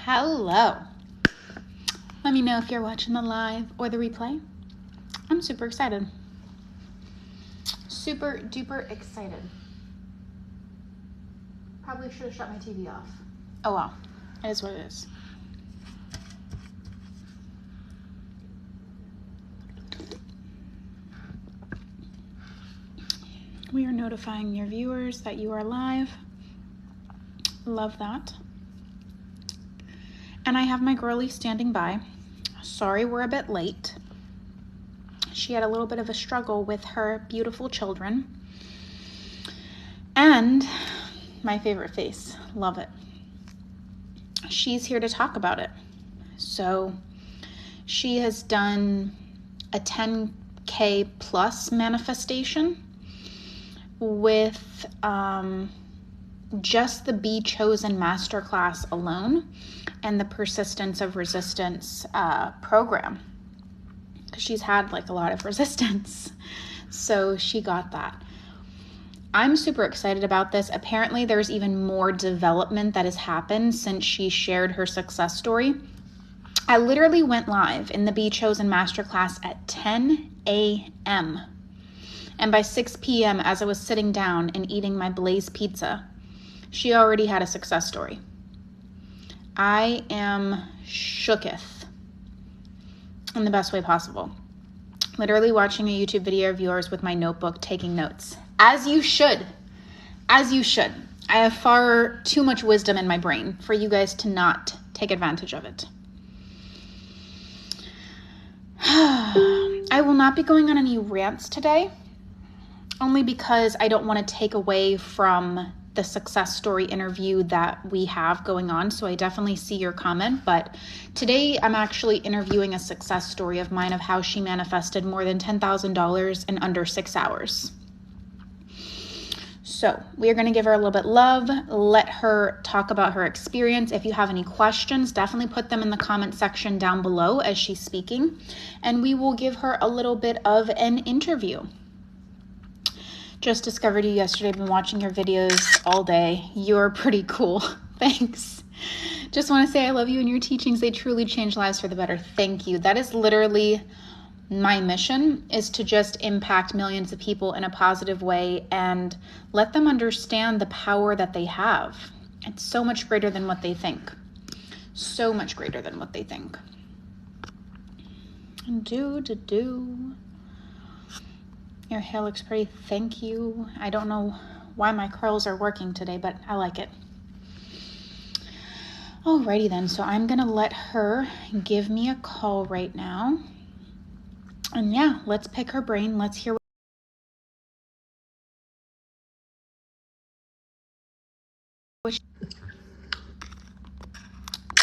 Hello. Let me know if you're watching the live or the replay. I'm super excited. Super duper excited. Probably should have shut my TV off. Oh well, it is what it is. We are notifying your viewers that you are live. Love that. And I have my girlie standing by. Sorry we're a bit late. She had a little bit of a struggle with her beautiful children. And my favorite face, love it. She's here to talk about it. So she has done a 10K plus manifestation with just the Be Chosen Masterclass alone and the Persistence of Resistance program. She's had like a lot of resistance, so she got that. I'm super excited about this. Apparently there's even more development that has happened since she shared her success story. I literally went live in the Be Chosen Masterclass at 10 a.m. And by 6 p.m. as I was sitting down and eating my Blaze pizza, she already had a success story. I am shooketh in the best way possible. Literally watching a YouTube video of yours with my notebook, taking notes. As you should. As you should. I have far too much wisdom in my brain for you guys to not take advantage of it. I will not be going on any rants today, only because I don't want to take away from the success story interview that we have going on. So I definitely see your comment, but today I'm actually interviewing a success story of mine of how she manifested more than $10,000 in under 6 hours. So we are going to give her a little bit of love, let her talk about her experience. If you have any questions, definitely put them in the comment section down below as she's speaking, and we will give her a little bit of an interview. Just discovered you yesterday. Been watching your videos all day. You're pretty cool. Thanks. Just want to say I love you and your teachings. They truly change lives for the better. Thank you. That is literally my mission, is to just impact millions of people in a positive way and let them understand the power that they have. It's so much greater than what they think. So much greater than what they think. Your hair looks pretty. Thank you. I don't know why my curls are working today, but I like it. Alrighty then. So I'm going to let her give me a call right now. And yeah, let's pick her brain. Let's hear. Can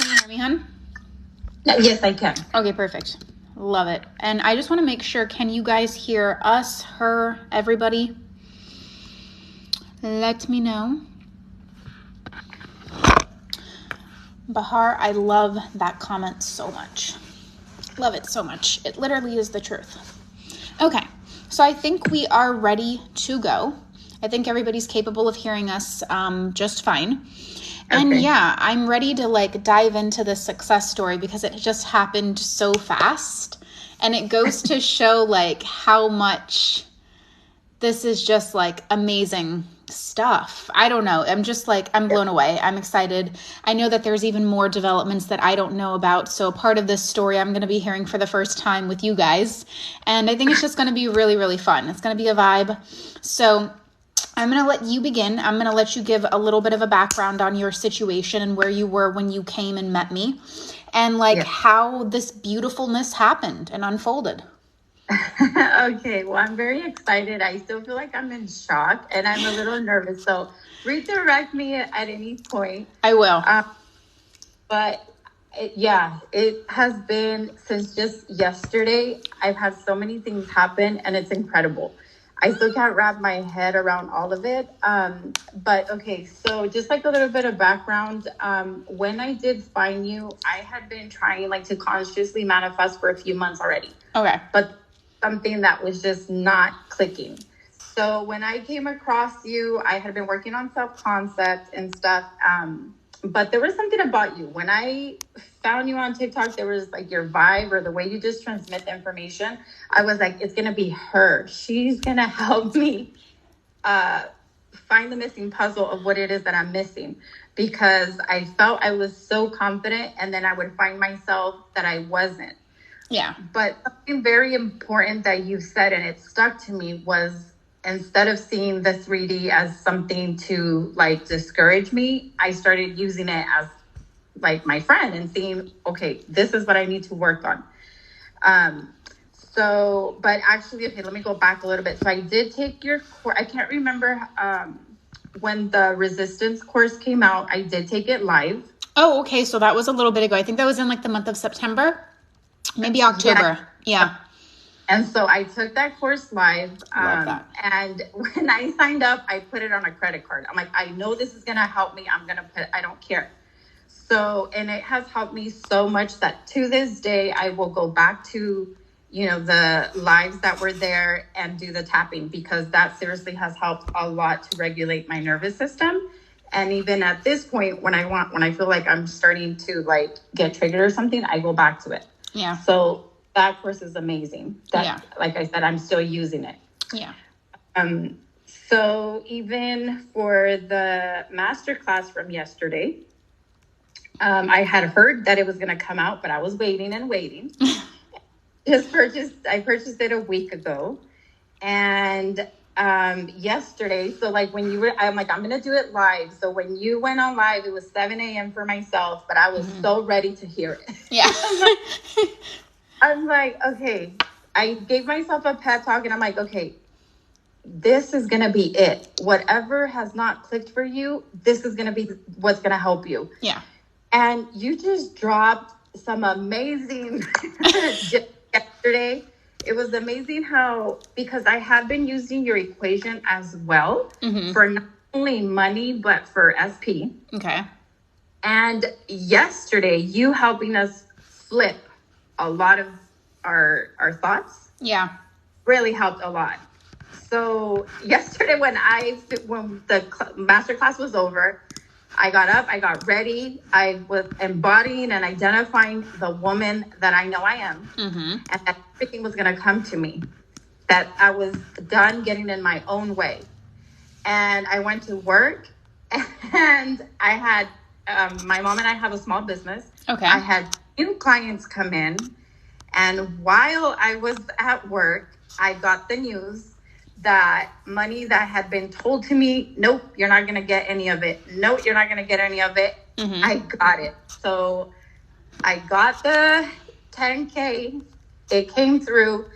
you hear me, hon? Yes, I can. Okay, perfect. Love it. And I just want to make sure, can you guys hear us, her, everybody? Let me know. Bahar, I love that comment so much. Love it so much. It literally is the truth. Okay, so I think we are ready to go. I think everybody's capable of hearing us just fine. And Okay. yeah, I'm ready to like dive into the success story because it just happened so fast. And it goes to show like how much this is just like amazing stuff. I don't know. I'm just like, I'm blown away. I'm excited. I know that there's even more developments that I don't know about. So part of this story I'm going to be hearing for the first time with you guys. And I think it's just going to be really, really fun. It's going to be a vibe. So I'm going to let you begin. I'm going to let you give a little bit of a background on your situation and where you were when you came and met me and like how this beautifulness happened and unfolded. Okay, well, I'm very excited. I still feel like I'm in shock and I'm a little nervous. So redirect me at any point. I will. But it has been since just yesterday. I've had so many things happen and it's incredible. I still can't wrap my head around all of it. But okay, so just like a little bit of background, when I did find you, I had been trying like to consciously manifest for a few months already. Okay. But something that was just not clicking. So when I came across you, I had been working on self-concept and stuff. But there was something about you. When I found you on TikTok, there was like your vibe or the way you just transmit the information. I was like, it's going to be her. She's going to help me find the missing puzzle of what it is that I'm missing, because I felt I was so confident, and then I would find myself that I wasn't. Yeah. But something very important that you said, and it stuck to me, was instead of seeing the 3D as something to like discourage me, I started using it as like my friend and seeing, okay, this is what I need to work on. But actually, okay, let me go back a little bit. So I did take your course. I can't remember when the resistance course came out. I did take it live. Oh, okay. So that was a little bit ago. I think that was in like the month of September, maybe October. Yeah. And so I took that course live. Love that. And when I signed up, I put it on a credit card. I'm like, I know this is going to help me. I don't care. So, and it has helped me so much that to this day, I will go back to, the lives that were there and do the tapping, because that seriously has helped a lot to regulate my nervous system. And even at this point, when I feel like I'm starting to like get triggered or something, I go back to it. Yeah. So that course is amazing. Like I said, I'm still using it. Yeah. So even for the masterclass from yesterday, I had heard that it was going to come out, but I was waiting and waiting. I purchased it a week ago. And yesterday, so like I'm like, I'm going to do it live. So when you went on live, it was 7 a.m. for myself, but I was so ready to hear it. Yeah. I'm like, okay, I gave myself a pep talk, and I'm like, okay, this is going to be it. Whatever has not clicked for you, this is going to be what's going to help you. Yeah. And you just dropped some amazing yesterday. It was amazing because I have been using your equation as well for not only money, but for SP. Okay. And yesterday, you helping us flip a lot of our thoughts. Yeah. Really helped a lot. So yesterday when the masterclass was over, I got up, I got ready. I was embodying and identifying the woman that I know I am. And that everything was going to come to me. That I was done getting in my own way. And I went to work, and I had, my mom and I have a small business. Okay. I had new clients come in. And while I was at work, I got the news that money that had been told to me, nope, you're not going to get any of it. Nope, you're not going to get any of it. I got it. So I got the 10K. It came through.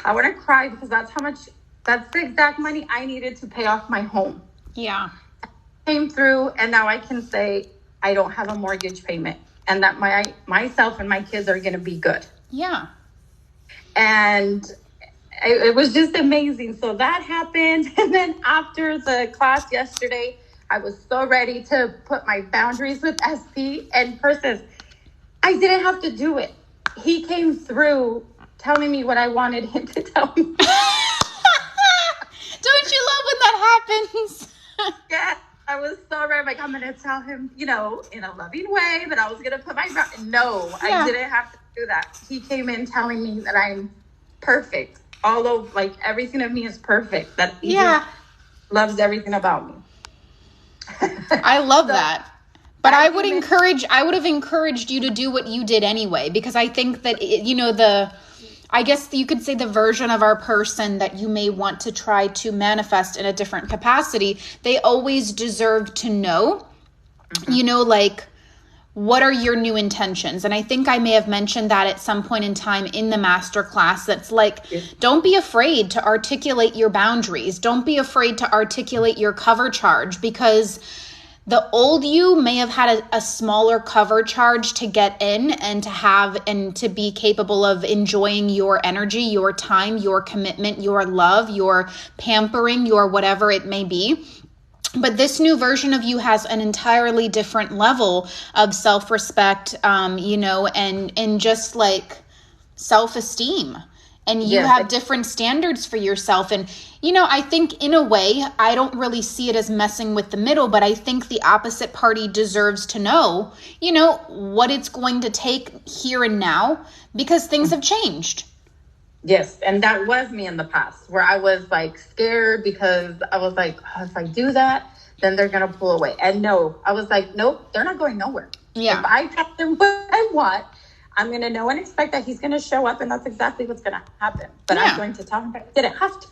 I want to cry because that's the exact money I needed to pay off my home. Yeah. It came through, and now I can say I don't have a mortgage payment, and that myself and my kids are going to be good. Yeah. And it was just amazing. So that happened. And then after the class yesterday, I was so ready to put my boundaries with SP. And Persis, I didn't have to do it. He came through telling me what I wanted him to tell me. Don't you love when that happens? Yeah, I was so ready. Like, I'm going to tell him, in a loving way, but I was going to put my... No, yeah. I didn't have to do that. He came in telling me that I'm perfect. Although, like, everything of me is perfect. That he loves everything about me. I love that. But I would have encouraged you to do what you did anyway, because I think that, I guess you could say the version of our person that you may want to try to manifest in a different capacity, they always deserve to know, what are your new intentions? And I think I may have mentioned that at some point in time in the masterclass. That's like, don't be afraid to articulate your boundaries. Don't be afraid to articulate your cover charge, because the old you may have had a smaller cover charge to get in and to be capable of enjoying your energy, your time, your commitment, your love, your pampering, your whatever it may be. But this new version of you has an entirely different level of self-respect, and just like self-esteem. and you have different standards for yourself. And, I think in a way, I don't really see it as messing with the middle, but I think the opposite party deserves to know, what it's going to take here and now, because things have changed. Yes. And that was me in the past, where I was like scared because I was like, oh, if I do that, then they're going to pull away. And no, I was like, nope, they're not going nowhere. Yeah. If I tell them what I want, I'm going to know and expect that he's going to show up, and that's exactly what's going to happen. But I'm going to tell him that I didn't have to.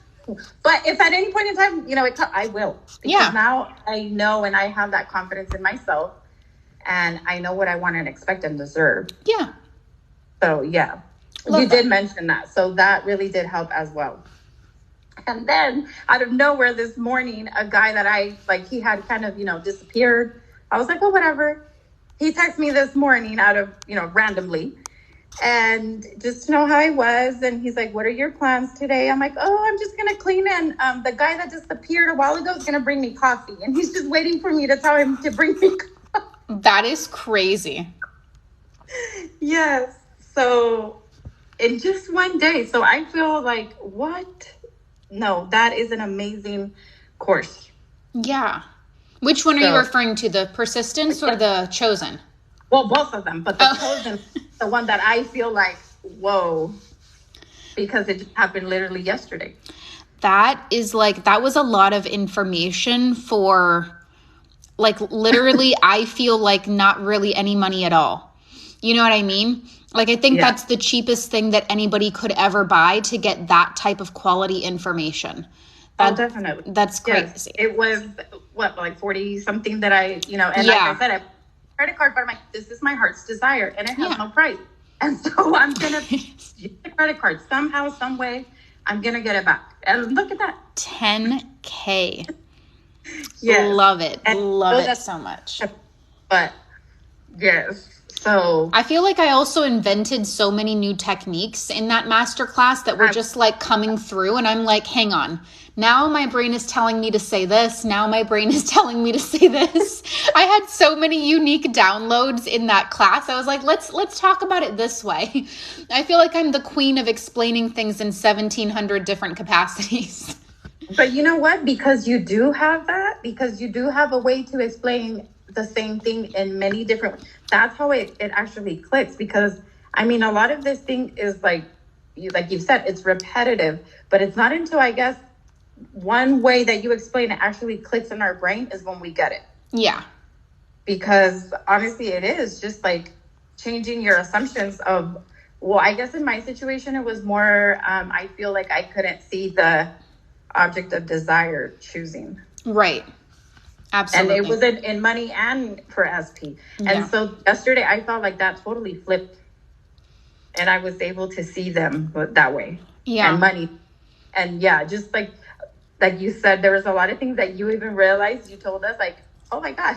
But if at any point in time, I will. Because now I know, and I have that confidence in myself, and I know what I want and expect and deserve. Yeah. So, yeah. You did mention that. So that really did help as well. And then out of nowhere this morning, a guy that he had kind of, disappeared. I was like, well, whatever. He texted me this morning out of, randomly, and just to know how I was. And he's like, what are your plans today? I'm like, oh, I'm just going to clean in. The guy that disappeared a while ago is going to bring me coffee. And he's just waiting for me to tell him to bring me coffee. That is crazy. Yes. So in just one day. So I feel like, what? No, that is an amazing course. Yeah. Which one are you referring to? The persistence or the chosen? Well, both of them. But the chosen, the one that I feel like, whoa, because it just happened literally yesterday. That was a lot of information for, literally, I feel like not really any money at all. You know what I mean? I think that's the cheapest thing that anybody could ever buy to get that type of quality information. Definitely. That's crazy. Yes. It was, 40 something that I, and like I said, I credit card, but I'm like, this is my heart's desire, and it has no price. And so I'm going to use the credit card somehow, some way. I'm going to get it back. And look at that. $10K. Yes. Love it. Love it so much. But yes. So I feel like I also invented so many new techniques in that masterclass that were just coming through. And I'm like, hang on. Now my brain is telling me to say this. Now my brain is telling me to say this. I had so many unique downloads in that class. I was like, let's talk about it this way. I feel like I'm the queen of explaining things in 1,700 different capacities. But you know what? Because you do have that, because you do have a way to explain the same thing in many different, that's how it actually clicks. Because a lot of this thing is like you've said, it's repetitive, but it's not until, I guess, one way that you explain it actually clicks in our brain is when we get it. Yeah. Because honestly, it is just changing your assumptions of, well, I guess in my situation, it was more, I feel like I couldn't see the object of desire choosing. Right. Absolutely. And it was in money and for SP. And so yesterday I felt like that totally flipped, and I was able to see them that way. Yeah. And money. And just like you said, there was a lot of things that you even realized. You told us oh my God.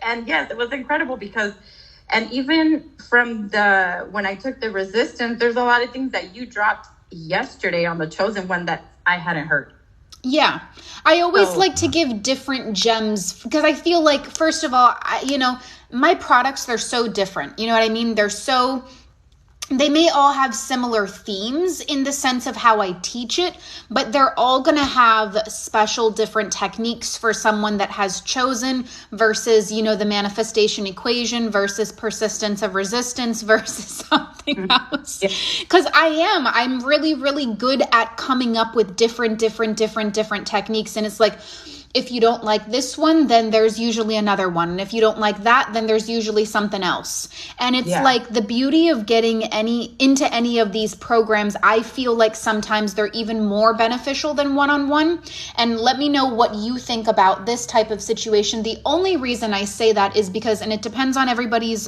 And yes, it was incredible because, and even from when I took the resistance, there's a lot of things that you dropped yesterday on the chosen one that I hadn't heard. Yeah. I always like to give different gems because I feel like, first of all, my products, they're so different. You know what I mean? They may all have similar themes in the sense of how I teach it, but they're all going to have special different techniques for someone that has chosen versus, the manifestation equation versus persistence of resistance versus something else. Because I'm really, really good at coming up with different techniques. And it's like, if you don't like this one, then there's usually another one. And if you don't like that, then there's usually something else. And it's like the beauty of getting into any of these programs, I feel like sometimes they're even more beneficial than one-on-one. And let me know what you think about this type of situation. The only reason I say that is because, and it depends on everybody's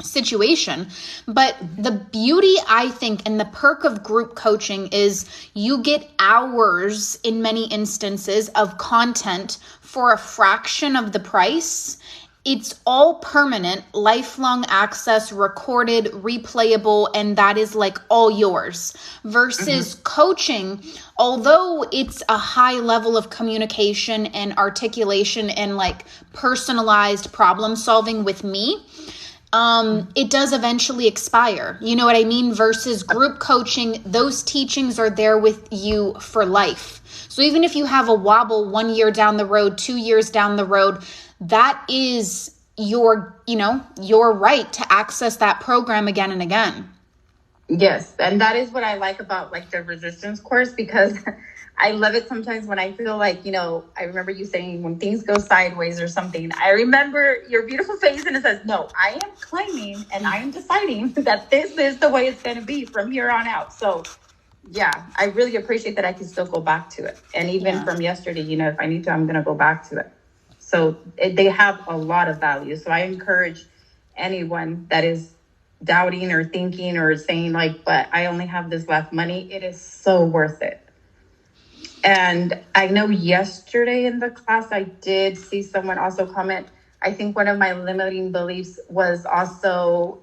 situation, but the beauty, I think, and the perk of group coaching is you get hours in many instances of content for a fraction of the price. It's all permanent, lifelong access, recorded, replayable, and that is all yours. Versus coaching, although it's a high level of communication and articulation and personalized problem solving with me, it does eventually expire. You know what I mean? Versus group coaching, those teachings are there with you for life. So even if you have a wobble 1 year down the road, 2 years down the road, that is your right to access that program again and again. Yes. And that is what I like about like the resistance course, because I love it sometimes when I feel like, I remember you saying when things go sideways or something, I remember your beautiful face and it says, no, I am claiming and I am deciding that this is the way it's going to be from here on out. So yeah, I really appreciate that I can still go back to it. And even from yesterday, if I need to, I'm going to go back to it. So they have a lot of value. So I encourage anyone that is doubting or thinking or saying like, but I only have this left money. It is so worth it. And I know yesterday in the class, I did see someone also comment. I think one of my limiting beliefs was also,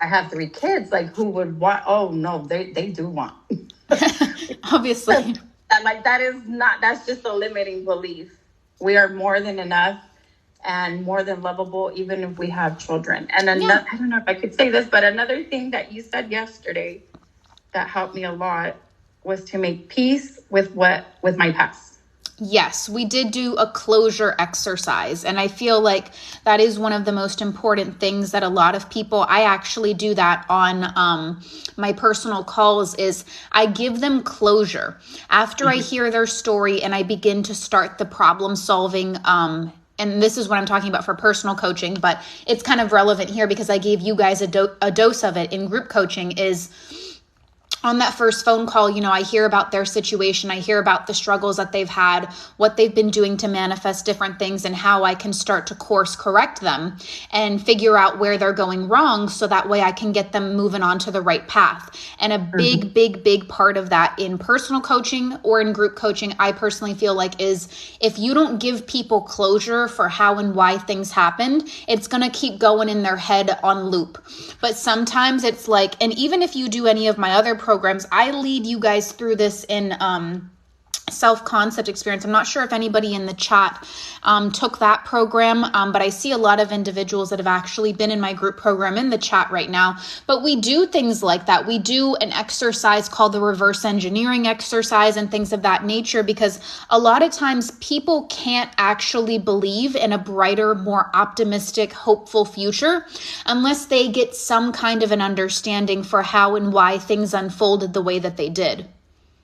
I have 3 kids. Like, who would want? Oh no, they do want. Obviously, that's just a limiting belief. We are more than enough and more than lovable, even if we have children. And another, I don't know if I could say this, but another thing that you said yesterday that helped me a lot was to make peace with my past. Yes, we did do a closure exercise. And I feel like that is one of the most important things that a lot of people, I actually do that on my personal calls, is I give them closure. After I hear their story and I begin to start the problem solving, and this is what I'm talking about for personal coaching, but it's kind of relevant here because I gave you guys a dose of it in group coaching, is on that first phone call, I hear about their situation. I hear about the struggles that they've had, what they've been doing to manifest different things, and how I can start to course correct them and figure out where they're going wrong so that way I can get them moving on to the right path. And a big part of that in personal coaching or in group coaching, I personally feel like, is if you don't give people closure for how and why things happened, it's going to keep going in their head on loop. But sometimes it's like, and even if you do any of my other programs, I lead you guys through this in self-concept experience. I'm not sure if anybody in the chat took that program, but I see a lot of individuals that have actually been in my group program in the chat right now. But we do things like that. We do an exercise called the reverse engineering exercise and things of that nature, because a lot of times people can't actually believe in a brighter, more optimistic, hopeful future unless they get some kind of an understanding for how and why things unfolded the way that they did.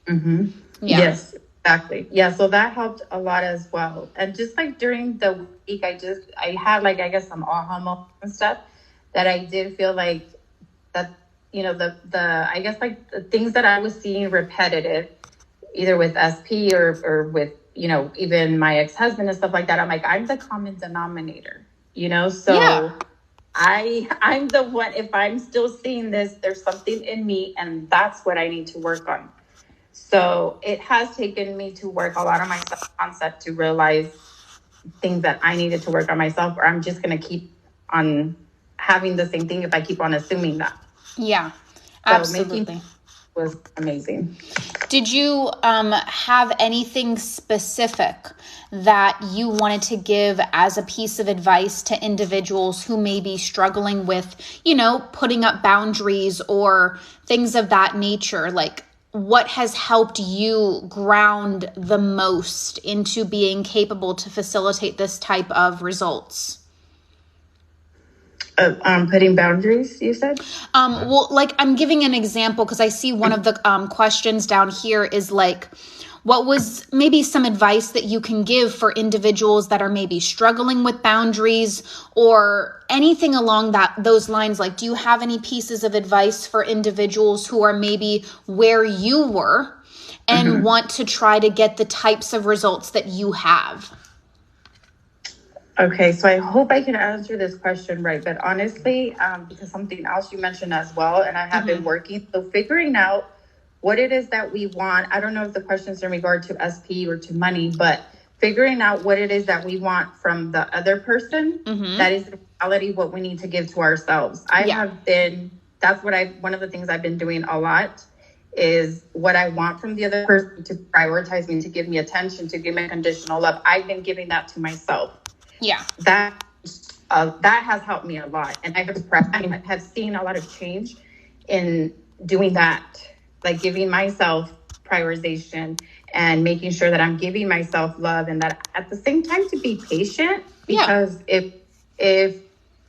Mm-hmm. Yeah. Yes, exactly. Yeah. So that helped a lot as well. And just like during the week, I had like, I guess some aha moments and stuff that I did feel like that, I guess like the things that I was seeing repetitive, either with SP or with, even my ex-husband and stuff like that. I'm like, I'm the common denominator, so yeah. I'm the one, if I'm still seeing this, there's something in me, and that's what I need to work on. So it has taken me to work a lot on my self-concept to realize things that I needed to work on myself, or I'm just going to keep on having the same thing if I keep on assuming that. Yeah, absolutely. So was amazing. Did you have anything specific that you wanted to give as a piece of advice to individuals who may be struggling with, putting up boundaries or things of that nature? Like, what has helped you ground the most into being capable to facilitate this type of results? Putting boundaries, you said? Well, like I'm giving an example because I see one of the questions down here is like, what was maybe some advice that you can give for individuals that are maybe struggling with boundaries or anything along those lines? Like, do you have any pieces of advice for individuals who are maybe where you were and want to try to get the types of results that you have? Okay, so I hope I can answer this question right. But honestly, because something else you mentioned as well, and I have been working, so figuring out what it is that we want. I don't know if the question's in regard to SP or to money, but figuring out what it is that we want from the other person, that is in reality what we need to give to ourselves. One of the things I've been doing a lot is what I want from the other person to prioritize me, to give me attention, to give me unconditional love. I've been giving that to myself. Yeah. That's that has helped me a lot. And I have seen a lot of change in doing that, like giving myself prioritization and making sure that I'm giving myself love, and that at the same time to be patient, because if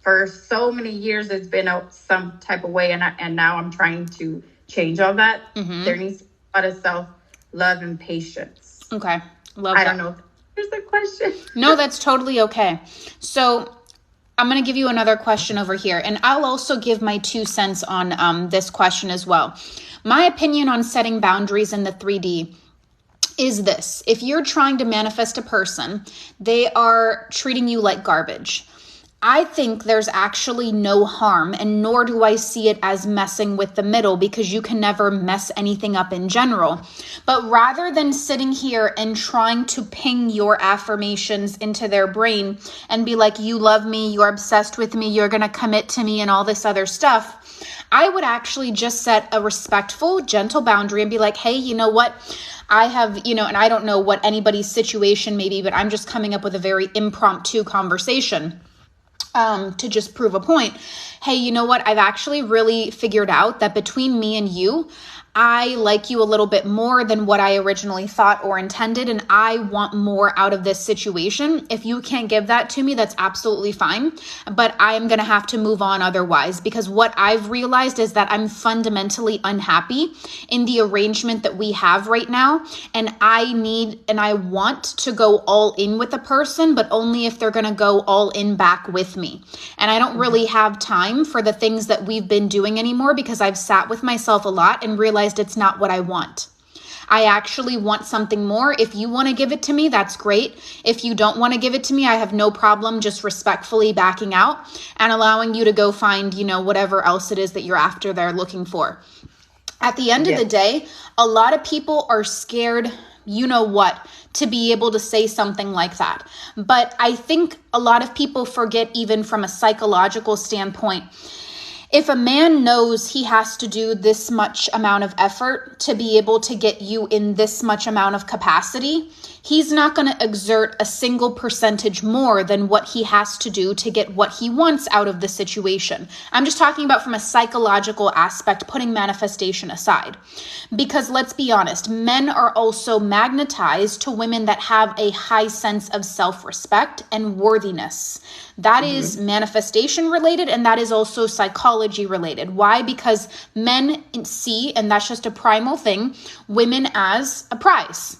for so many years it's been some type of way, and now I'm trying to change all that. There needs to be a lot of self-love and patience. Okay. I don't know if there's a question. No, that's totally okay. So I'm going to give you another question over here, and I'll also give my 2 cents on this question as well. My opinion on setting boundaries in the 3D is this. If you're trying to manifest a person, they are treating you like garbage. I think there's actually no harm, and nor do I see it as messing with the middle, because you can never mess anything up in general. But rather than sitting here and trying to ping your affirmations into their brain and be like, you love me, you're obsessed with me, you're going to commit to me and all this other stuff, I would actually just set a respectful, gentle boundary and be like, hey, you know what? I have, and I don't know what anybody's situation may be, but I'm just coming up with a very impromptu conversation. To just prove a point. Hey, you know what? I've actually really figured out that between me and you, I like you a little bit more than what I originally thought or intended, and I want more out of this situation. If you can't give that to me, that's absolutely fine, but I am going to have to move on otherwise, because what I've realized is that I'm fundamentally unhappy in the arrangement that we have right now, and I want to go all in with a person, but only if they're going to go all in back with me. And I don't really have time for the things that we've been doing anymore, because I've sat with myself a lot and realized it's not what I want. I actually want something more. If you want to give it to me, that's great. If you don't want to give it to me, I have no problem just respectfully backing out and allowing you to go find, whatever else it is that you're after they're looking for. At the end of the day, a lot of people are scared, to be able to say something like that. But I think a lot of people forget, even from a psychological standpoint, if a man knows he has to do this much amount of effort to be able to get you in this much amount of capacity, he's not going to exert a single percentage more than what he has to do to get what he wants out of the situation. I'm just talking about from a psychological aspect, putting manifestation aside. Because let's be honest, men are also magnetized to women that have a high sense of self-respect and worthiness. That is manifestation related, and that is also psychology related. Why? Because men see, and that's just a primal thing, women as a prize.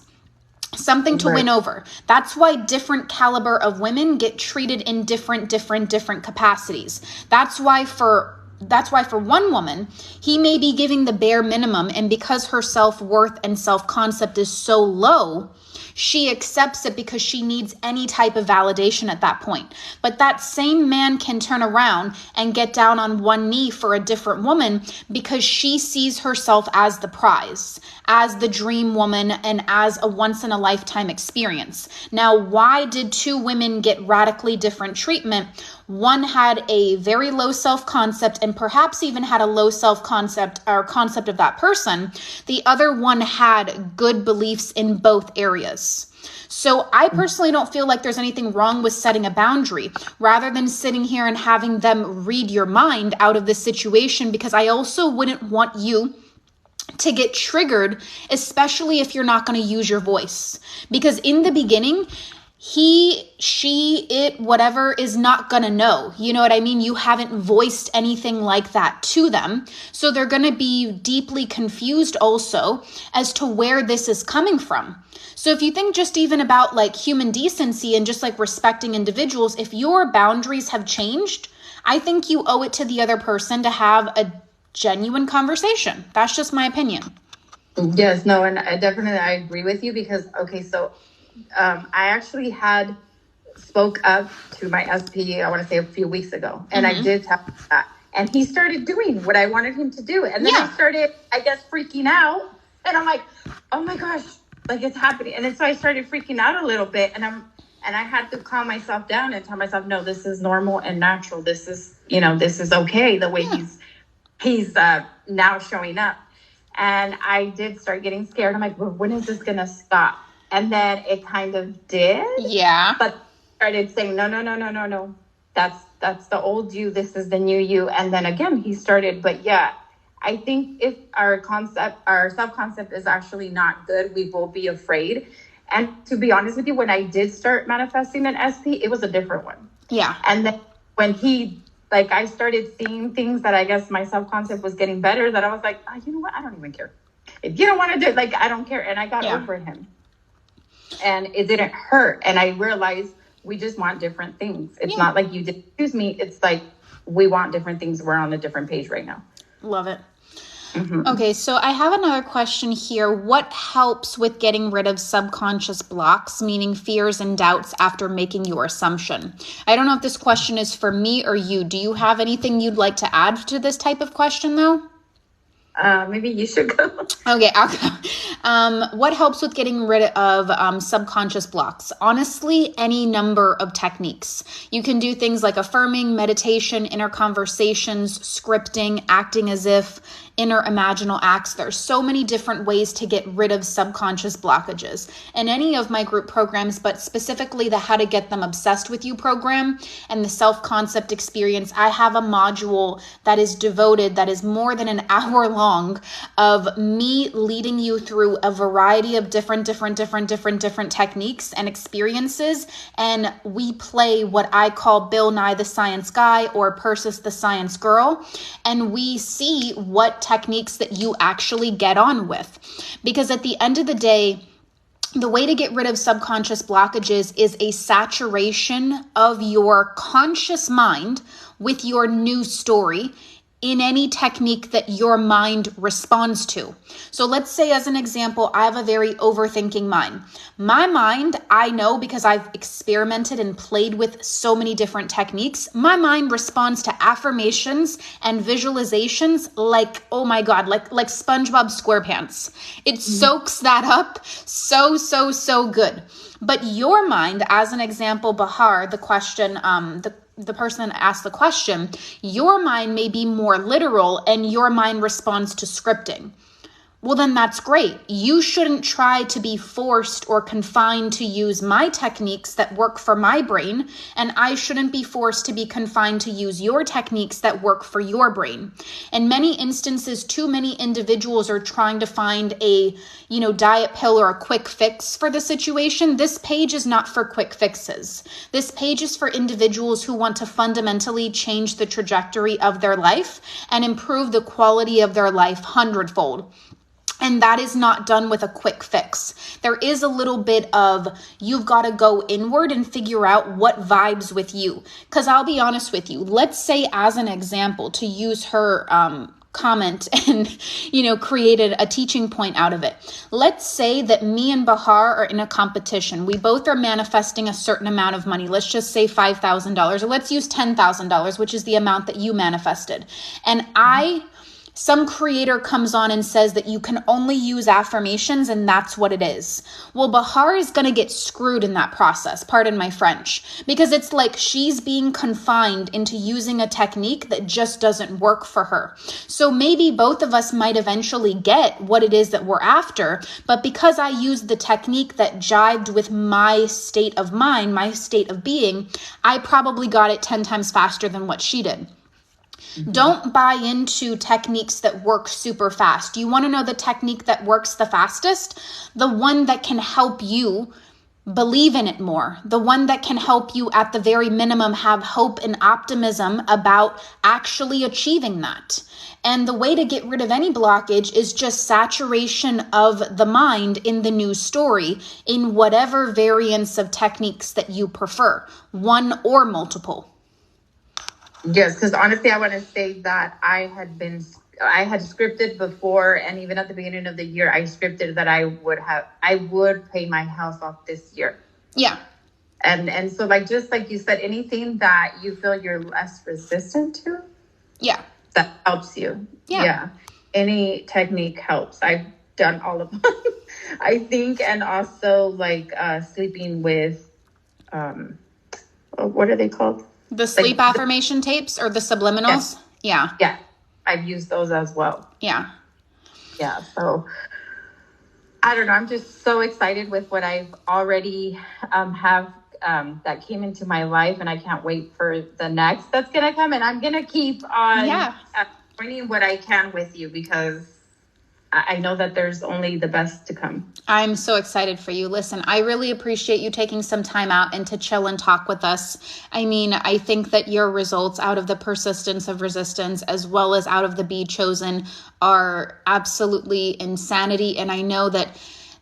Something to win over. That's why different caliber of women get treated in different capacities. That's why for one woman, he may be giving the bare minimum, and because her self-worth and self-concept is so low, she accepts it because she needs any type of validation at that point. But that same man can turn around and get down on one knee for a different woman because she sees herself as the prize, as the dream woman, and as a once-in-a-lifetime experience. Now, why did 2 women get radically different treatment? One had a very low self-concept and perhaps even had a low self-concept or concept of that person. The other one had good beliefs in both areas. So I personally don't feel like there's anything wrong with setting a boundary rather than sitting here and having them read your mind out of the situation, because I also wouldn't want you to get triggered, especially if you're not going to use your voice. Because in the beginning, he, she, it, whatever is not going to know. You know what I mean? You haven't voiced anything like that to them. So they're going to be deeply confused also as to where this is coming from. So if you think just even about like human decency and just like respecting individuals, if your boundaries have changed, I think you owe it to the other person to have a genuine conversation. That's just my opinion. Yes, no, and I agree with you because, okay, so I actually had spoke up to my SP, I want to say a few weeks ago, and I did tell him that. And he started doing what I wanted him to do. And then I started, I guess, freaking out. And I'm like, oh my gosh, like it's happening. And then so I started freaking out a little bit. And I had to calm myself down and tell myself, no, this is normal and natural. This is, this is okay the way he's now showing up. And I did start getting scared. I'm like, well, when is this going to stop? And then it kind of did. Yeah. But started saying, no. That's that's the old you. This is the new you. And then again, he started. But yeah, I think if our self-concept is actually not good, we will be afraid. And to be honest with you, when I did start manifesting an SP, it was a different one. Yeah. And then when I started seeing things that I guess my self-concept was getting better, that I was like, you know what? I don't even care. If you don't want to do it, I don't care. And I got over him. And it didn't hurt. And I realized we just want different things. It's not like you didn't choose me. It's like we want different things. We're on a different page right now. Love it. Mm-hmm. Okay, so I have another question here. What helps with getting rid of subconscious blocks, meaning fears and doubts after making your assumption? I don't know if this question is for me or you. Do you have anything you'd like to add to this type of question, though? Maybe you should go. Okay, I'll go. What helps with getting rid of subconscious blocks? Honestly, any number of techniques. You can do things like affirming, meditation, inner conversations, scripting, acting as if, inner imaginal acts. There's so many different ways to get rid of subconscious blockages. In any of my group programs, but specifically the How to Get Them Obsessed With You program and the self-concept experience, I have a module that is devoted, that is more than an hour long, of me leading you through a variety of different techniques and experiences. And we play what I call Bill Nye the Science Guy or Persis the Science Girl. And we see what techniques that you actually get on with. Because at the end of the day, the way to get rid of subconscious blockages is a saturation of your conscious mind with your new story in any technique that your mind responds to. So let's say, as an example, I have a very overthinking mind. My mind, I know because I've experimented and played with so many different techniques, my mind responds to affirmations and visualizations like, oh my God, like SpongeBob SquarePants. It soaks that up so good. But your mind, as an example, Bahar, the question, the person that asked the question, your mind may be more literal and your mind responds to scripting. Well, then that's great. You shouldn't try to be forced or confined to use my techniques that work for my brain, and I shouldn't be forced to be confined to use your techniques that work for your brain. In many instances, too many individuals are trying to find a, diet pill or a quick fix for the situation. This page is not for quick fixes. This page is for individuals who want to fundamentally change the trajectory of their life and improve the quality of their life 100-fold. And that is not done with a quick fix. There is a little bit of, you've got to go inward and figure out what vibes with you. Because I'll be honest with you, let's say as an example, to use her comment and, created a teaching point out of it. Let's say that me and Bahar are in a competition. We both are manifesting a certain amount of money. Let's just say $5,000, or let's use $10,000, which is the amount that you manifested. And some creator comes on and says that you can only use affirmations and that's what it is. Well, Bahar is going to get screwed in that process, pardon my French, because it's like she's being confined into using a technique that just doesn't work for her. So maybe both of us might eventually get what it is that we're after, but because I used the technique that jived with my state of mind, my state of being, I probably got it 10 times faster than what she did. Don't buy into techniques that work super fast. You want to know the technique that works the fastest? The one that can help you believe in it more. The one that can help you at the very minimum have hope and optimism about actually achieving that. And the way to get rid of any blockage is just saturation of the mind in the new story in whatever variants of techniques that you prefer, one or multiple. Yes, because honestly, I want to say that I had scripted before, and even at the beginning of the year, I scripted that I would pay my house off this year. Yeah. And so just like you said, anything that you feel you're less resistant to. Yeah. That helps you. Yeah. Any technique helps. I've done all of them, I think. And also sleeping with, what are they called? The sleep affirmation tapes or the subliminals? Yes. Yeah. I've used those as well. Yeah. Yeah. So I don't know. I'm just so excited with what I've already have that came into my life, and I can't wait for the next that's going to come. And I'm going to keep on learning what I can with you, because I know that there's only the best to come. I'm so excited for you. Listen, I really appreciate you taking some time out and to chill and talk with us. I mean, I think that your results out of the persistence of resistance, as well as out of the Be Chosen, are absolutely insanity. And I know that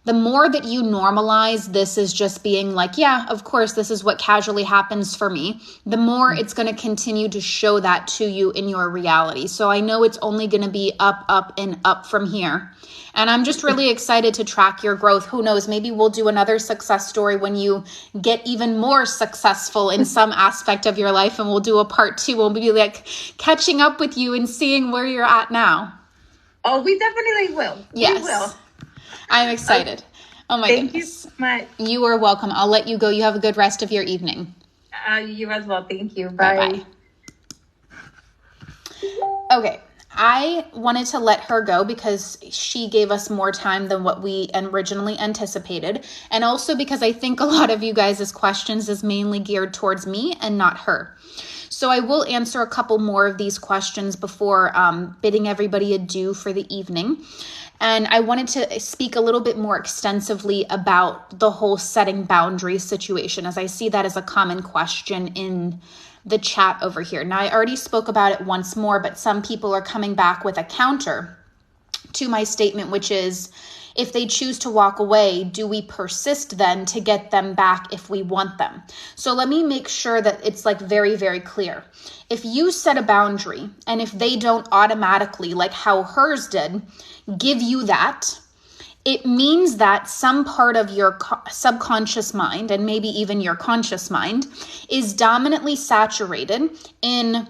the more that you normalize this as just being like, yeah, of course, this is what casually happens for me, the more it's going to continue to show that to you in your reality. So I know it's only going to be up, up, and up from here. And I'm just really excited to track your growth. Who knows, maybe we'll do another success story when you get even more successful in some aspect of your life, and we'll do a part 2. We'll be like catching up with you and seeing where you're at now. Oh, we definitely will. Yes. We will. I'm excited. Oh my goodness. Thank you so much. You are welcome. I'll let you go. You have a good rest of your evening. You as well. Thank you. Bye. Bye-bye. Okay. I wanted to let her go because she gave us more time than what we originally anticipated. And also because I think a lot of you guys' questions is mainly geared towards me and not her. So I will answer a couple more of these questions before bidding everybody adieu for the evening. And I wanted to speak a little bit more extensively about the whole setting boundaries situation, as I see that as a common question in the chat over here. Now, I already spoke about it once more, but some people are coming back with a counter to my statement, which is, if they choose to walk away, do we persist then to get them back if we want them? So let me make sure that it's like very, very clear. If you set a boundary and if they don't automatically, like how hers did, give you that, it means that some part of your subconscious mind, and maybe even your conscious mind, is dominantly saturated in,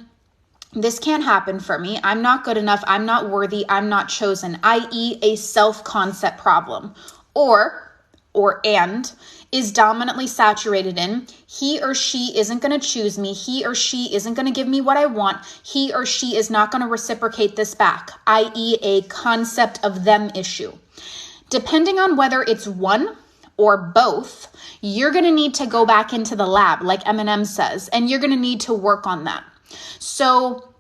this can't happen for me, I'm not good enough, I'm not worthy, I'm not chosen, i.e. a self-concept problem. And is dominantly saturated in, he or she isn't going to choose me, he or she isn't going to give me what I want, he or she is not going to reciprocate this back, i.e. a concept of them issue. Depending on whether it's one or both, you're going to need to go back into the lab, like Eminem says, and you're going to need to work on that. So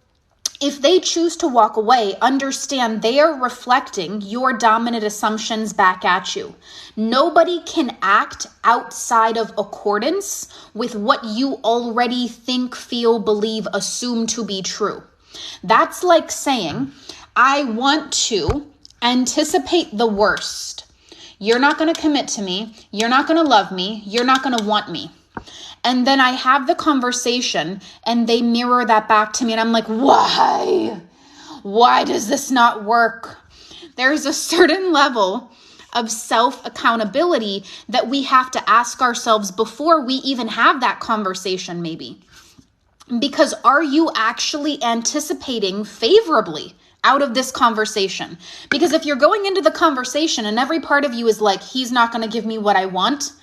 if they choose to walk away, understand they are reflecting your dominant assumptions back at you. Nobody can act outside of accordance with what you already think, feel, believe, assume to be true. That's like saying, I want to anticipate the worst. You're not going to commit to me. You're not going to love me. You're not going to want me. And then I have the conversation and they mirror that back to me. And I'm like, why? Why does this not work? There's a certain level of self-accountability that we have to ask ourselves before we even have that conversation, maybe. Because are you actually anticipating favorably out of this conversation? Because if you're going into the conversation and every part of you is like, he's not going to give me what I want,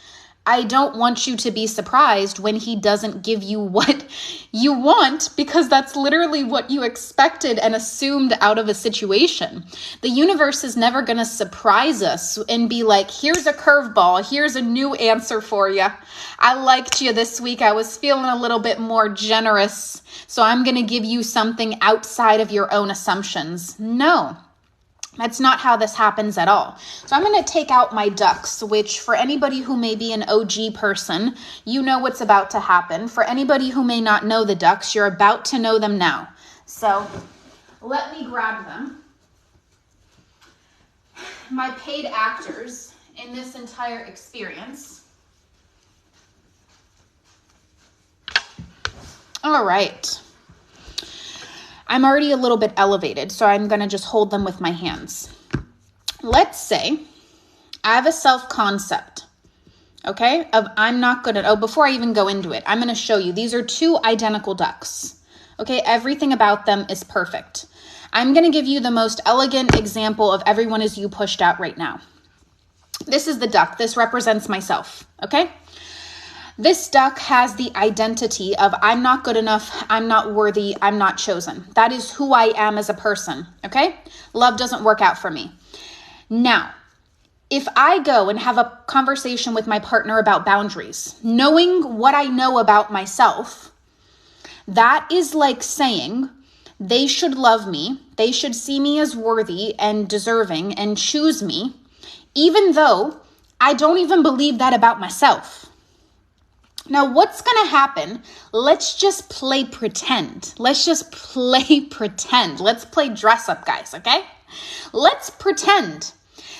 I don't want you to be surprised when he doesn't give you what you want, because that's literally what you expected and assumed out of a situation. The universe is never going to surprise us and be like, here's a curveball, here's a new answer for you. I liked you this week. I was feeling a little bit more generous, so I'm going to give you something outside of your own assumptions. No. That's not how this happens at all. So I'm going to take out my ducks, which for anybody who may be an OG person, you know what's about to happen. For anybody who may not know the ducks, you're about to know them now. So let me grab them. My paid actors in this entire experience. All right. I'm already a little bit elevated, so I'm going to just hold them with my hands. Let's say I have a self-concept, okay, of I'm not good at, before I even go into it, I'm going to show you. These are two identical ducks, okay? Everything about them is perfect. I'm going to give you the most elegant example of everyone as you pushed out right now. This is the duck. This represents myself, okay? This duck has the identity of I'm not good enough, I'm not worthy, I'm not chosen. That is who I am as a person, okay? Love doesn't work out for me. Now, if I go and have a conversation with my partner about boundaries, knowing what I know about myself, that is like saying they should love me, they should see me as worthy and deserving and choose me, even though I don't even believe that about myself. Now, what's going to happen? Let's just play pretend. Let's play dress up, guys, okay? Let's pretend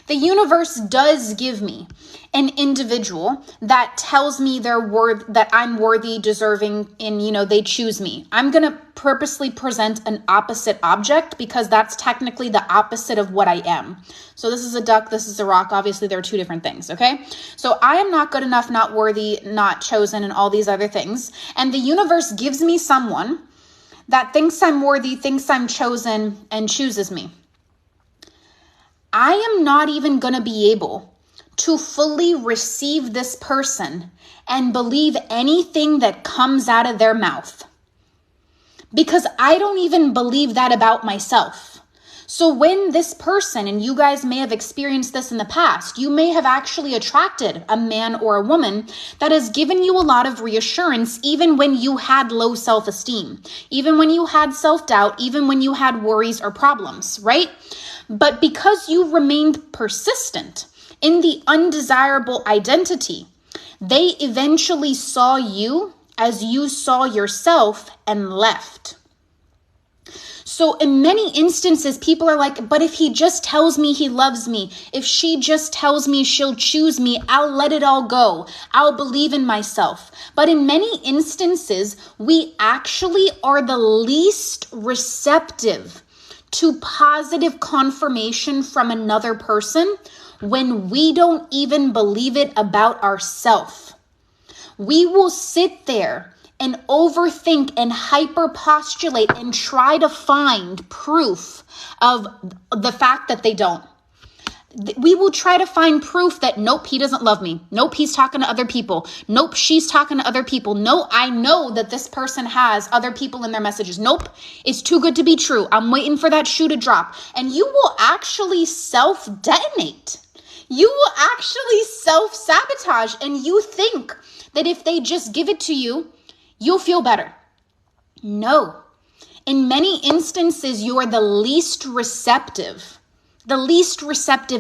the universe does give me an individual that tells me that I'm worthy, deserving, and, they choose me. I'm going to purposely present an opposite object because that's technically the opposite of what I am. So this is a duck, this is a rock. Obviously, they're two different things, okay? So I am not good enough, not worthy, not chosen, and all these other things. And the universe gives me someone that thinks I'm worthy, thinks I'm chosen, and chooses me. I am not even going to be able to fully receive this person and believe anything that comes out of their mouth because I don't even believe that about myself. So when this person, and you guys may have experienced this in the past, you may have actually attracted a man or a woman that has given you a lot of reassurance even when you had low self-esteem, even when you had self-doubt, even when you had worries or problems, right? But because you remained persistent in the undesirable identity, they eventually saw you as you saw yourself and left. So in many instances, people are like, but if he just tells me he loves me, if she just tells me she'll choose me, I'll let it all go. I'll believe in myself. But in many instances, we actually are the least receptive to positive confirmation from another person when we don't even believe it about ourselves. We will sit there and overthink and hyper-postulate and try to find proof of the fact that they don't. We will try to find proof that, nope, he doesn't love me. Nope, he's talking to other people. Nope, she's talking to other people. No, I know that this person has other people in their messages. Nope, it's too good to be true. I'm waiting for that shoe to drop. And you will actually self-detonate. You will actually self-sabotage. And you think that if they just give it to you, you'll feel better. No. In many instances, you are the least receptive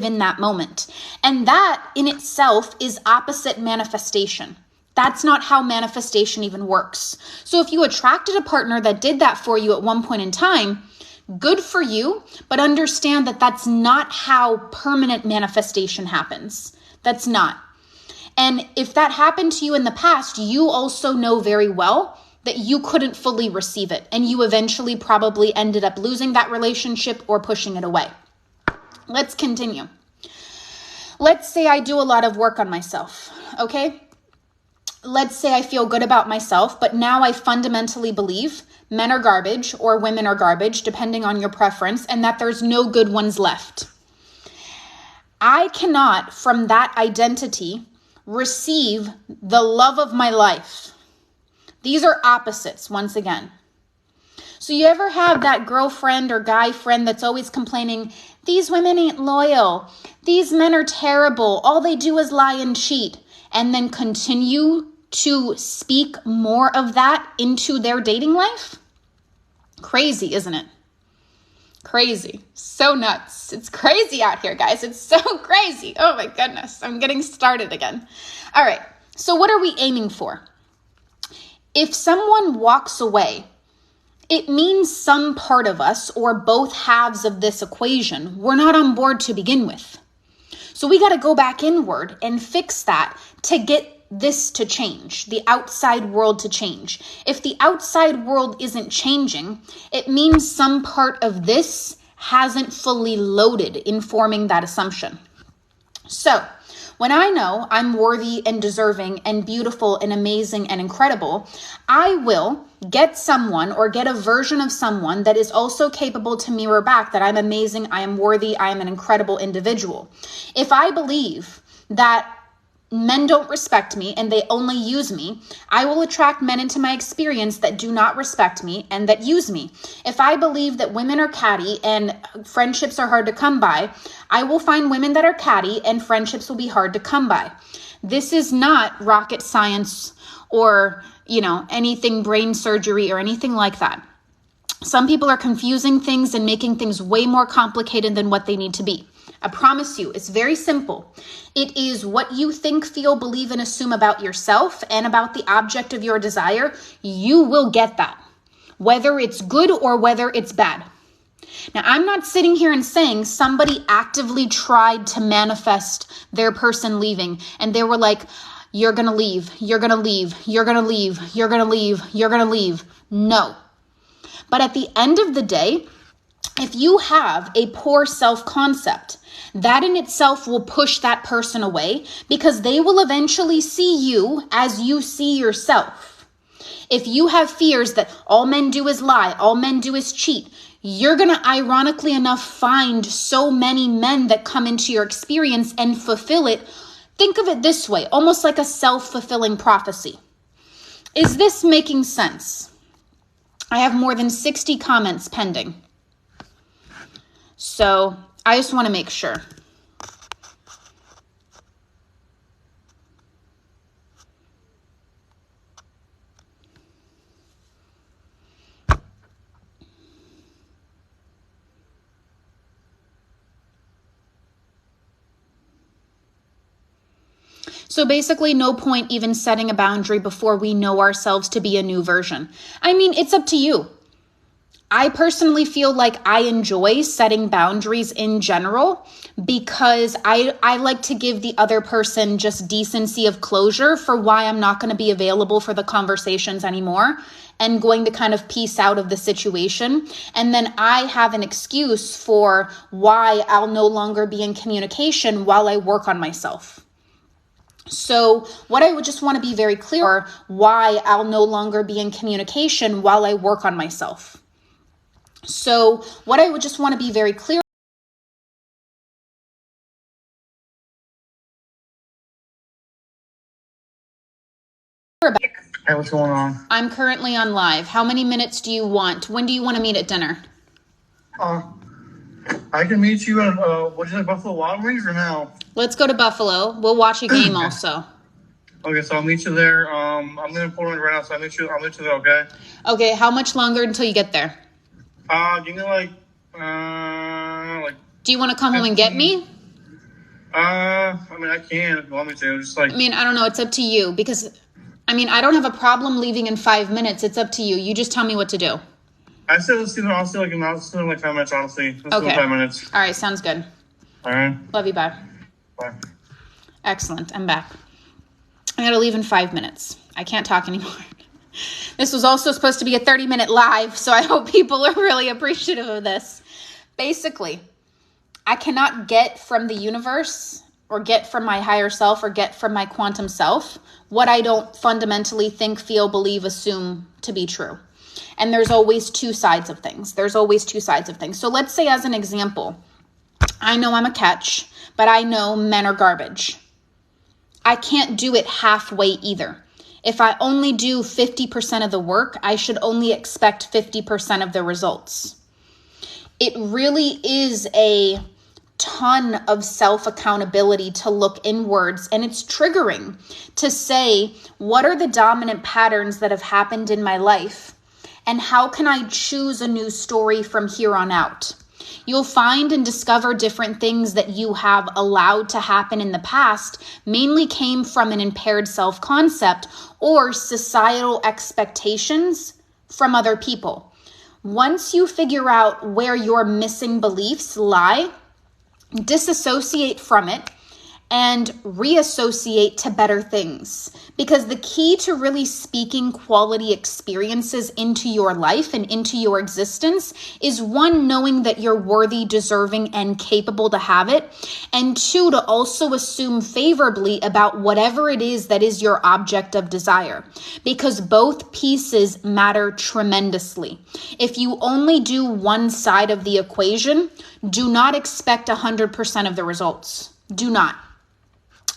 in that moment. And that in itself is opposite manifestation. That's not how manifestation even works. So if you attracted a partner that did that for you at one point in time, good for you, but understand that that's not how permanent manifestation happens. That's not. And if that happened to you in the past, you also know very well that you couldn't fully receive it. And you eventually probably ended up losing that relationship or pushing it away. Let's continue. Let's say I do a lot of work on myself, okay? Let's say I feel good about myself, but now I fundamentally believe men are garbage or women are garbage, depending on your preference, and that there's no good ones left. I cannot, from that identity, receive the love of my life. These are opposites, once again. So you ever have that girlfriend or guy friend that's always complaining, these women ain't loyal, these men are terrible, all they do is lie and cheat, and then continue to speak more of that into their dating life? Crazy, isn't it? Crazy. So nuts. It's crazy out here, guys. It's so crazy. Oh my goodness. I'm getting started again. All right. So what are we aiming for? If someone walks away, it means some part of us or both halves of this equation were not on board to begin with. So we got to go back inward and fix that to get this to change, the outside world to change. If the outside world isn't changing, it means some part of this hasn't fully loaded in forming that assumption. So when I know I'm worthy and deserving and beautiful and amazing and incredible, I will get someone or get a version of someone that is also capable to mirror back that I'm amazing, I am worthy, I am an incredible individual. If I believe that men don't respect me and they only use me, I will attract men into my experience that do not respect me and that use me. If I believe that women are catty and friendships are hard to come by, I will find women that are catty and friendships will be hard to come by. This is not rocket science or, anything brain surgery or anything like that. Some people are confusing things and making things way more complicated than what they need to be. I promise you, it's very simple. It is what you think, feel, believe, and assume about yourself and about the object of your desire. You will get that, whether it's good or whether it's bad. Now, I'm not sitting here and saying somebody actively tried to manifest their person leaving, and they were like, you're going to leave, you're going to leave, you're going to leave, you're going to leave, you're going to leave. No. But at the end of the day, if you have a poor self-concept, that in itself will push that person away because they will eventually see you as you see yourself. If you have fears that all men do is lie, all men do is cheat, you're going to, ironically enough, find so many men that come into your experience and fulfill it. Think of it this way, almost like a self-fulfilling prophecy. Is this making sense? I have more than 60 comments pending. So I just want to make sure. So basically, no point even setting a boundary before we know ourselves to be a new version. I mean, it's up to you. I personally feel like I enjoy setting boundaries in general because I like to give the other person just decency of closure for why I'm not going to be available for the conversations anymore and going to kind of peace out of the situation. And then I have an excuse for why I'll no longer be in communication while I work on myself. So what I would just want to be very clear, why I'll no longer be in communication while I work on myself. So what I would just want to be very clear about. Hey, what's going on? I'm currently on live. How many minutes do you want? When do you want to meet at dinner? I can meet you at Buffalo Wild Wings or now? Let's go to Buffalo. We'll watch a game also. Okay, so I'll meet you there. I'm in Portland right now, so I'll meet you there, okay? Okay, how much longer until you get there? Give me like Do you want to come home and get me? I mean, I can if you want me to. Just like. I mean, I don't know. It's up to you because, I mean, I don't have a problem leaving in 5 minutes. It's up to you. You just tell me what to do. I said let's do like 5 minutes, honestly. Let's do 5 minutes. All right, sounds good. All right. Love you, bye. Bye. Excellent. I'm back. I gotta leave in 5 minutes. I can't talk anymore. This was also supposed to be a 30-minute live, so I hope people are really appreciative of this. Basically, I cannot get from the universe or get from my higher self or get from my quantum self what I don't fundamentally think, feel, believe, assume to be true. And there's always two sides of things. So let's say as an example, I know I'm a catch, but I know men are garbage. I can't do it halfway either. If I only do 50% of the work, I should only expect 50% of the results. It really is a ton of self-accountability to look inwards, and it's triggering to say, what are the dominant patterns that have happened in my life? And how can I choose a new story from here on out? You'll find and discover different things that you have allowed to happen in the past mainly came from an impaired self-concept or societal expectations from other people. Once you figure out where your missing beliefs lie, disassociate from it and reassociate to better things. Because the key to really speaking quality experiences into your life and into your existence is one, knowing that you're worthy, deserving, and capable to have it. And two, to also assume favorably about whatever it is that is your object of desire. Because both pieces matter tremendously. If you only do one side of the equation, do not expect 100% of the results. Do not.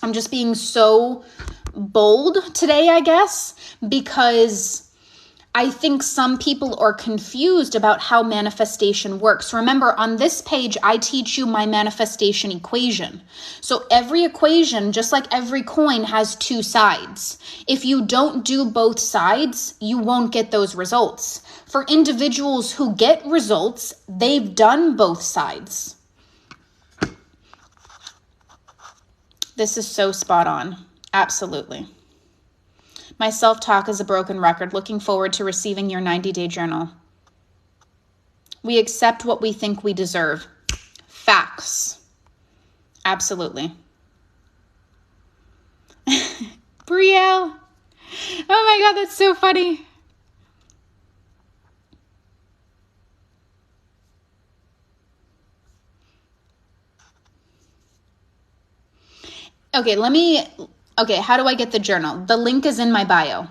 I'm just being so bold today, I guess, because I think some people are confused about how manifestation works. Remember, on this page, I teach you my manifestation equation. So every equation, just like every coin, has two sides. If you don't do both sides, you won't get those results. For individuals who get results, they've done both sides. This is so spot on. Absolutely. My self-talk is a broken record. Looking forward to receiving your 90-day journal. We accept what we think we deserve. Facts. Absolutely. Brielle. Oh my God, that's so funny. Okay, how do I get the journal? The link is in my bio.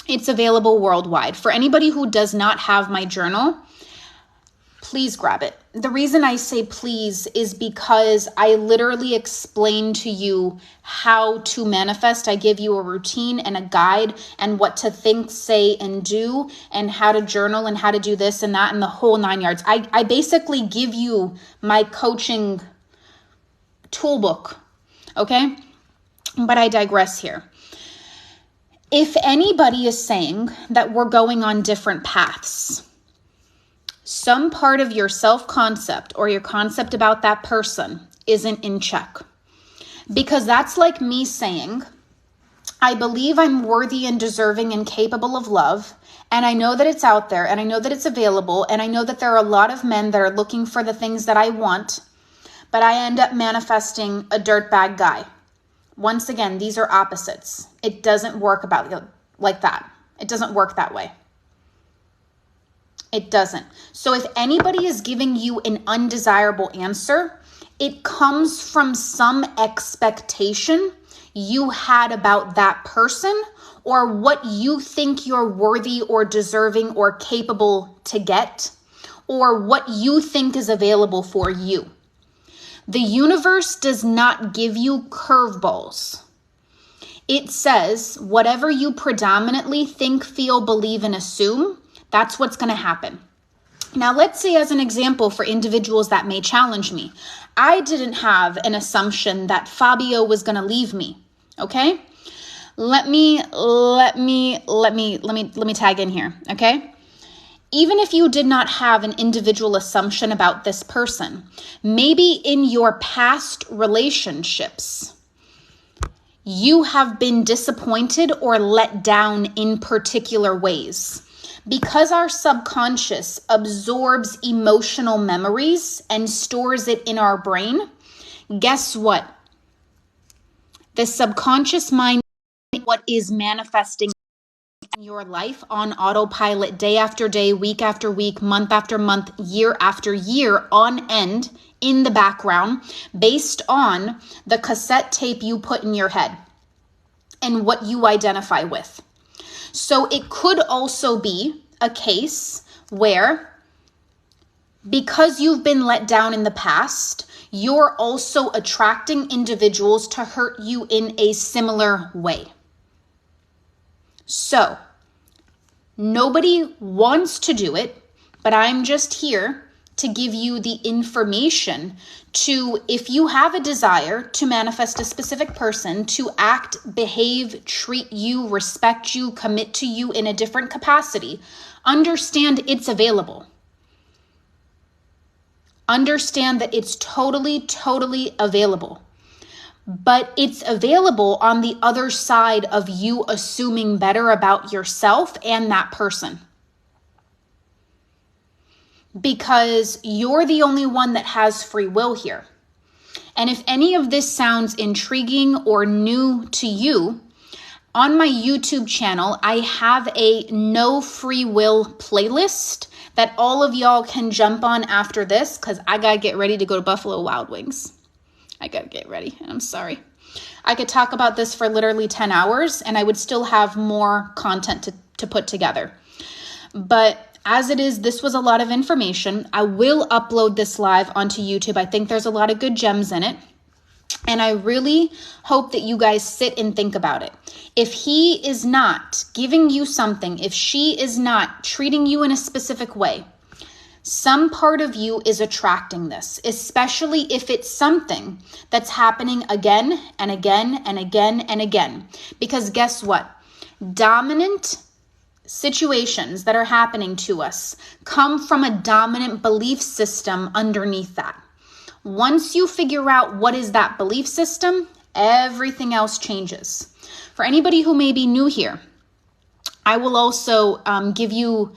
It's available worldwide. For anybody who does not have my journal, please grab it. The reason I say please is because I literally explain to you how to manifest. I give you a routine and a guide and what to think, say, and do, and how to journal and how to do this and that and the whole 9 yards. I basically give you my coaching toolbook, okay? But I digress here. If anybody is saying that we're going on different paths, some part of your self-concept or your concept about that person isn't in check. Because that's like me saying, I believe I'm worthy and deserving and capable of love, and I know that it's out there, and I know that it's available, and I know that there are a lot of men that are looking for the things that I want, but I end up manifesting a dirtbag guy. Once again, these are opposites. It doesn't work like that. It doesn't work that way. It doesn't. So if anybody is giving you an undesirable answer, it comes from some expectation you had about that person or what you think you're worthy or deserving or capable to get or what you think is available for you. The universe does not give you curveballs. It says whatever you predominantly think, feel, believe, and assume, that's what's going to happen. Now, let's say as an example for individuals that may challenge me, I didn't have an assumption that Fabio was going to leave me. Okay? Let me tag in here. Okay? Even if you did not have an individual assumption about this person, maybe in your past relationships, you have been disappointed or let down in particular ways. Because our subconscious absorbs emotional memories and stores it in our brain, guess what? The subconscious mind is what is manifesting in your life on autopilot day after day, week after week, month after month, year after year on end in the background based on the cassette tape you put in your head and what you identify with. So it could also be a case where because you've been let down in the past, you're also attracting individuals to hurt you in a similar way. So, nobody wants to do it, but I'm just here to give you the information to, if you have a desire to manifest a specific person, to act, behave, treat you, respect you, commit to you in a different capacity, understand it's available. Understand that it's totally available. But it's available on the other side of you assuming better about yourself and that person. Because you're the only one that has free will here. And if any of this sounds intriguing or new to you, on my YouTube channel, I have a no free will playlist that all of y'all can jump on after this because I got to get ready to go to Buffalo Wild Wings. I got to get ready. I'm sorry. I could talk about this for literally 10 hours and I would still have more content to put together. But as it is, this was a lot of information. I will upload this live onto YouTube. I think there's a lot of good gems in it. And I really hope that you guys sit and think about it. If he is not giving you something, if she is not treating you in a specific way, some part of you is attracting this, especially if it's something that's happening again and again and again and again. Because guess what? Dominant situations that are happening to us come from a dominant belief system underneath that. Once you figure out what is that belief system, everything else changes. For anybody who may be new here, I will also give you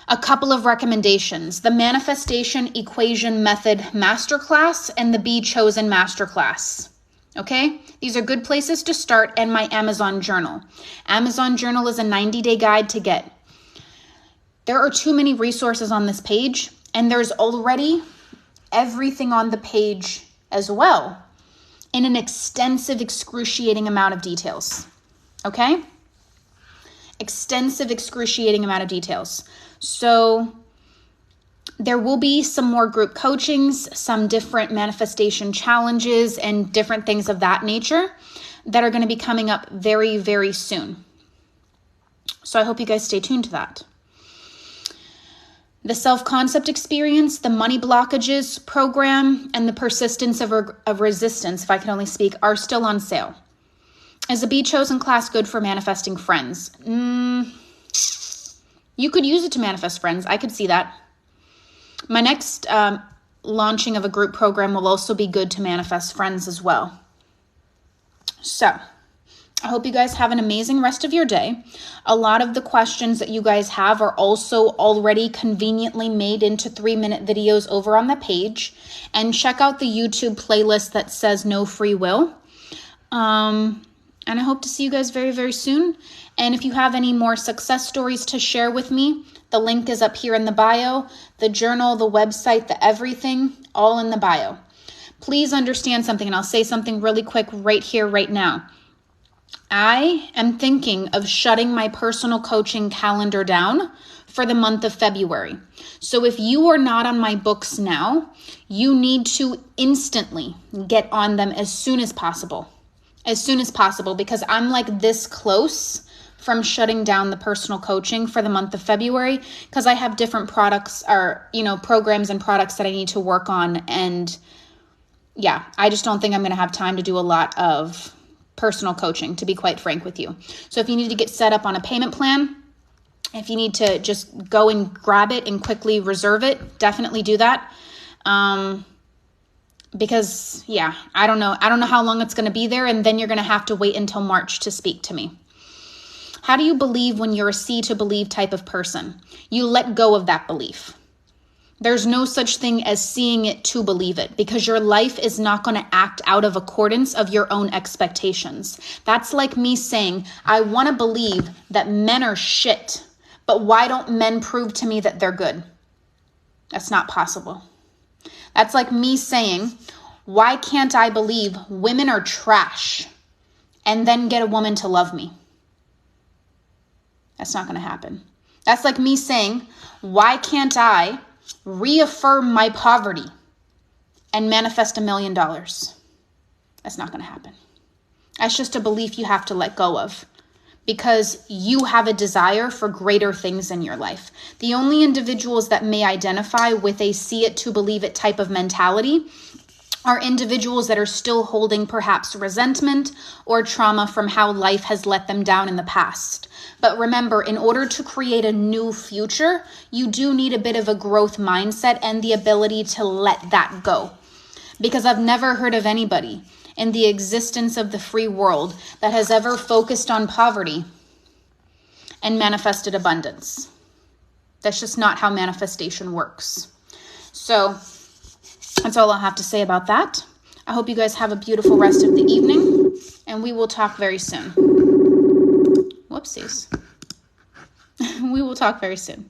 a couple of recommendations. The Manifestation Equation Method Masterclass and the Be Chosen Masterclass. Okay? These are good places to start, and my Amazon Journal. Amazon Journal is a 90-day guide to get. There are too many resources on this page, and there's already everything on the page as well in an extensive, excruciating amount of details. Okay? Extensive, excruciating amount of details. So there will be some more group coachings, some different manifestation challenges, and different things of that nature that are going to be coming up very, very soon. So I hope you guys stay tuned to that. The self-concept experience, the Money Blockages Program, and the Persistence of Resistance, if I can only speak, are still on sale. Is a Be Chosen class good for manifesting friends? You could use it to manifest friends. I could see that. My next launching of a group program will also be good to manifest friends as well. So I hope you guys have an amazing rest of your day. A lot of the questions that you guys have are also already conveniently made into 3-minute videos over on the page. And check out the YouTube playlist that says No Free Will. And I hope to see you guys very, very soon. And if you have any more success stories to share with me, the link is up here in the bio. The journal, the website, the everything, all in the bio. Please understand something, and I'll say something really quick right here, right now. I am thinking of shutting my personal coaching calendar down for the month of February. So if you are not on my books now, you need to instantly get on them as soon as possible. As soon as possible, because I'm like this close from shutting down the personal coaching for the month of February, because I have different products or, programs and products that I need to work on. And yeah, I just don't think I'm going to have time to do a lot of personal coaching, to be quite frank with you. So if you need to get set up on a payment plan, if you need to just go and grab it and quickly reserve it, definitely do that. Because yeah, I don't know how long it's going to be there. And then you're going to have to wait until March to speak to me. How do you believe when you're a see to believe type of person? You let go of that belief. There's no such thing as seeing it to believe it, because your life is not going to act out of accordance of your own expectations. That's like me saying, I want to believe that men are shit, but why don't men prove to me that they're good? That's not possible. That's like me saying, why can't I believe women are trash and then get a woman to love me? That's not going to happen. That's like me saying, why can't I reaffirm my poverty and manifest $1 million? That's not going to happen. That's just a belief you have to let go of, because you have a desire for greater things in your life. The only individuals that may identify with a see it to believe it type of mentality are individuals that are still holding perhaps resentment or trauma from how life has let them down in the past. But remember, in order to create a new future, you do need a bit of a growth mindset and the ability to let that go. Because I've never heard of anybody in the existence of the free world that has ever focused on poverty and manifested abundance. That's just not how manifestation works. So that's all I'll have to say about that. I hope you guys have a beautiful rest of the evening, and we will talk very soon. Whoopsies. We will talk very soon.